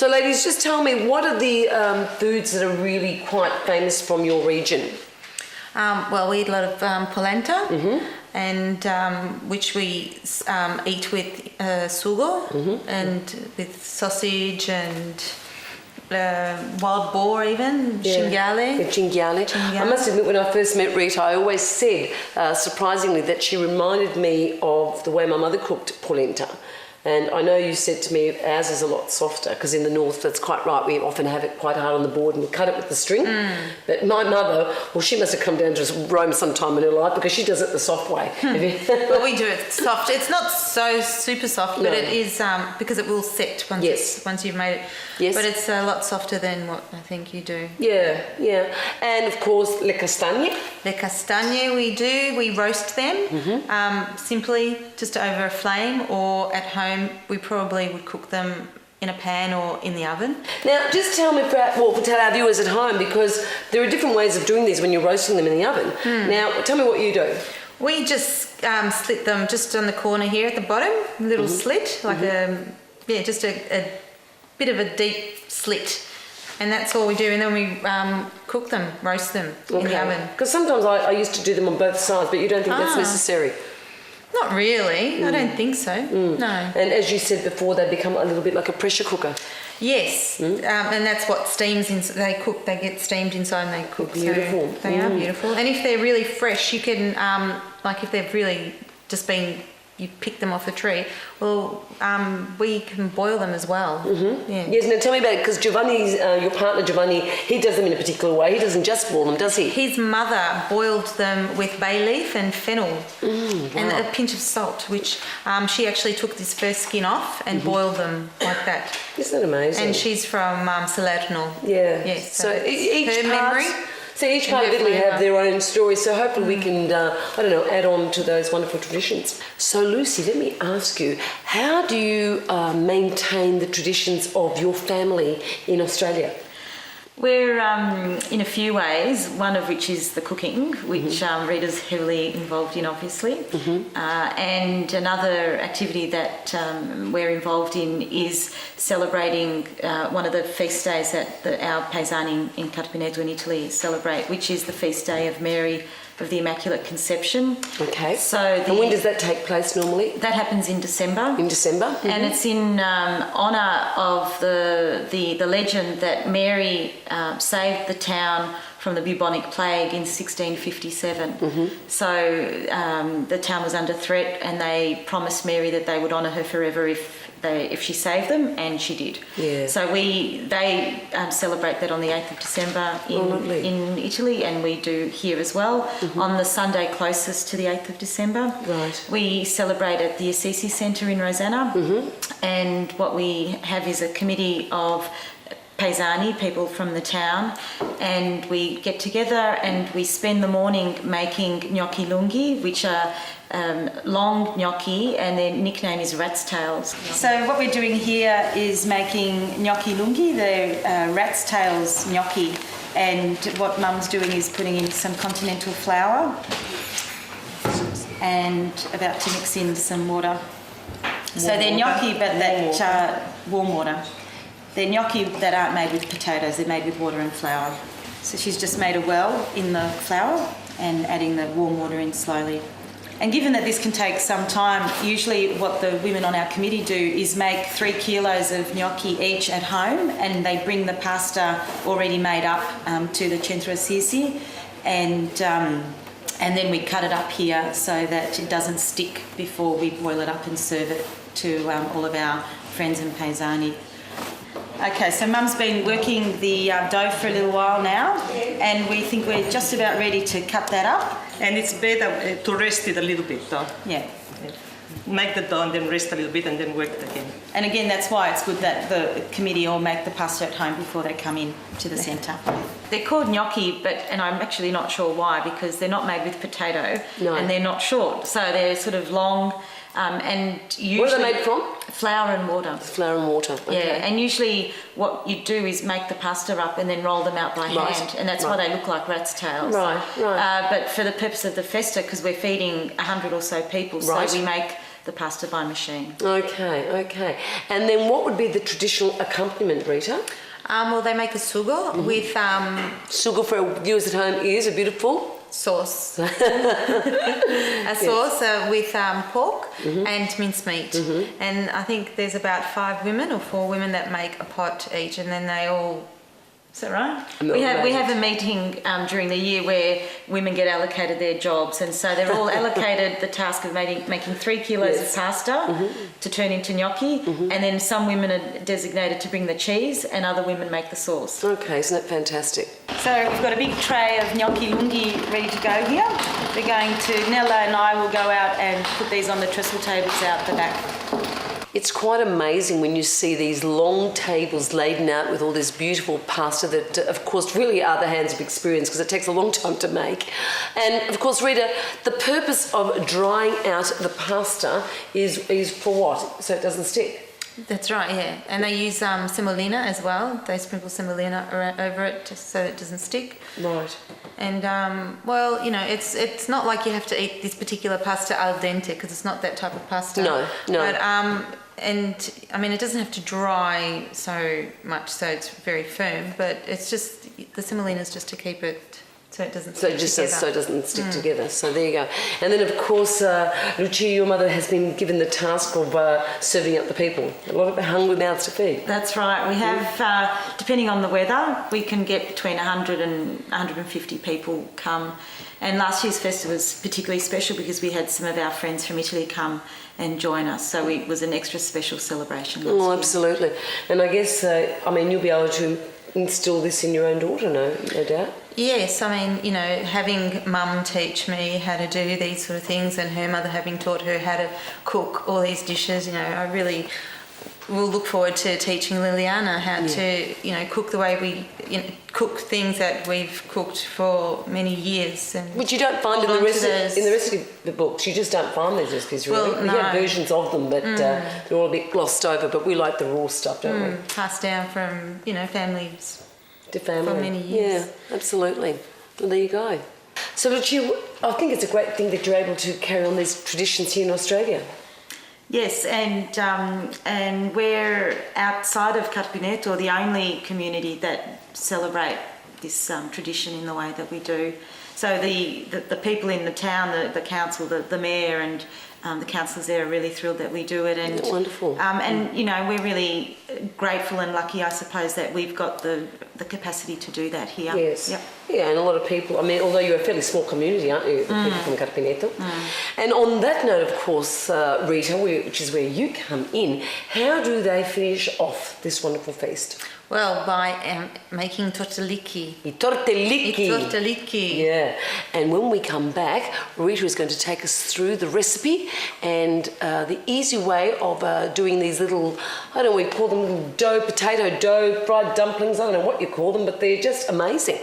So ladies, just tell me, what are the foods that are really quite famous from your region? Well, we eat a lot of polenta, and which we eat with sugo and with sausage and wild boar even, cinghiale. Cinghiale. I must admit, when I first met Rita, I always said, surprisingly, that she reminded me of the way my mother cooked polenta. And I know you said to me ours is a lot softer, because in the north, that's quite right, we often have it quite hard on the board and we cut it with the string. But my mother, well, she must have come down to Rome sometime in her life, because she does it the soft way. Well, we do it soft. It's not so super soft, but it is because it will set once you've made it. Yes. But it's a lot softer than what I think you do. Yeah. And of course, le castagne. Le castagne we roast them simply just over a flame, or at home we probably would cook them in a pan or in the oven. Now, just tell me, tell our viewers at home, because there are different ways of doing these when you're roasting them in the oven. Now, tell me what you do. We just slit them just on the corner here at the bottom, a little slit, like just a bit of a deep slit. And that's all we do, and then we cook them, roast them in the oven. Because sometimes I used to do them on both sides, but you don't think that's necessary? Not really. I don't think so. No. And as you said before, they become a little bit like a pressure cooker. Yes. And that's what steams in. They cook. They get steamed inside and they cook. Beautiful. So they are beautiful. And if they're really fresh, you can like if they've really just been. You pick them off the tree. Well, we can boil them as well. Yes, now tell me about it, because Giovanni's, your partner Giovanni, he does them in a particular way. He doesn't just boil them, does he? His mother boiled them with bay leaf and fennel and a pinch of salt, which she actually took this first skin off and boiled them like that. Isn't that amazing? And she's from Salerno. Yeah. Yes. So each her memory. So each part of Italy have their own story, so hopefully we can, add on to those wonderful traditions. So Lucy, let me ask you, how do you maintain the traditions of your family in Australia? We're in a few ways, one of which is the cooking, which Rita's heavily involved in, obviously. And another activity that we're involved in is celebrating one of the feast days that our paesani in Carpineto in Italy celebrate, which is the feast day of Mary of the Immaculate Conception. Okay. So and when does that take place normally? That happens in December. In December? And it's in honour of the legend that Mary saved the town from the bubonic plague in 1657. So the town was under threat, and they promised Mary that they would honour her forever if she saved them, and she did. Yeah. So they celebrate that on the 8th of December in Italy, and we do here as well. On the Sunday closest to the 8th of December, we celebrate at the Assisi Centre in Rosanna, and what we have is a committee of paesani, people from the town, and we get together and we spend the morning making gnocchi lunghi, which are long gnocchi, and their nickname is rat's tails. So what we're doing here is making gnocchi lunghi, the rat's tails gnocchi, and what Mum's doing is putting in some continental flour and about to mix in some water. So they're gnocchi, but that warm water. They're gnocchi that aren't made with potatoes, they're made with water and flour. So she's just made a well in the flour and adding the warm water in slowly. And given that this can take some time, usually what the women on our committee do is make 3 kilos of gnocchi each at home, and they bring the pasta already made up to the Centro Assisi, and then we cut it up here so that it doesn't stick before we boil it up and serve it to all of our friends and paesani. Okay, so Mum's been working the dough for a little while now, and we think we're just about ready to cut that up. And it's better to rest it a little bit, though. Yeah. Make the dough and then rest a little bit and then work it again. And again, that's why it's good that the committee all make the pasta at home before they come in to the centre. They're called gnocchi, and I'm actually not sure why, because they're not made with potato and they're not short. So they're sort of long And usually, What are they made from? Flour and water. Flour and water. Okay. Yeah, and usually what you do is make the pasta up and then roll them out by hand, and that's why they look like rat's tails. Right. But for the purpose of the festa, because we're feeding 100 or so people, so we make the pasta by machine. Okay. And then what would be the traditional accompaniment, Rita? Well, they make a sugo with Sugar for our viewers at home is a beautiful sauce. Sauce with pork and mincemeat. And I think there's about 5 women or 4 women that make a pot each, and then they all... Is that right? We have a meeting during the year where women get allocated their jobs, and so they're all allocated the task of making 3 kilos of pasta to turn into gnocchi, and then some women are designated to bring the cheese, and other women make the sauce. Okay, isn't that fantastic? So we've got a big tray of gnocchi lungi ready to go here. We're going to, Nella and I will go out and put these on the trestle tables out the back. It's quite amazing when you see these long tables laden out with all this beautiful pasta that, of course, really are the hands of experience, because it takes a long time to make. And, of course, Rita, the purpose of drying out the pasta is for what? So it doesn't stick? That's right, yeah. And they use semolina as well. They sprinkle semolina over it just so it doesn't stick. Right. And, well, you know, it's not like you have to eat this particular pasta al dente, because it's not that type of pasta. No. But, and, I mean, it doesn't have to dry so much so it's very firm, but it's just, the semolina is just to keep it so it doesn't stick together. So it doesn't stick together. So there you go. And then, of course, Lucia, your mother has been given the task of serving up the people. A lot of hungry mouths to feed. That's right. We have, depending on the weather, we can get between 100 and 150 people come. And last year's festival was particularly special because we had some of our friends from Italy come and join us. So it was an extra special celebration last year. Absolutely. And I guess, I mean, you'll be able to instill this in your own daughter, no doubt? Yes, I mean, you know, having mum teach me how to do these sort of things, and her mother having taught her how to cook all these dishes, you know, I really will look forward to teaching Liliana how to, you know, cook the way we cook things that we've cooked for many years. And which you don't find in the rest of the books. You just don't find these recipes, really. Well, we have versions of them, but they're all a bit glossed over. But we like the raw stuff, don't we? Passed down from, you know, families to family for many years. Yeah, absolutely. Well, there you go. So, Lucia, I think it's a great thing that you're able to carry on these traditions here in Australia. Yes, and we're outside of Carpineto, the only community that celebrate this tradition in the way that we do. So the people in the town, the council, the mayor and the councillors there are really thrilled that we do it. And wonderful. And you know, we're really grateful and lucky, I suppose, that we've got the capacity to do that here. Yes. Yep. Yeah, and a lot of people, I mean, although you're a fairly small community, aren't you, the people from Carpineto? And on that note, of course, Rita, which is where you come in, how do they finish off this wonderful feast? Well, by making tortellini. I tortellini. Yeah. And when we come back, Rita is going to take us through the recipe and the easy way of doing these little, I don't know, we call them little potato dough, fried dumplings, I don't know what you call them, but they're just amazing.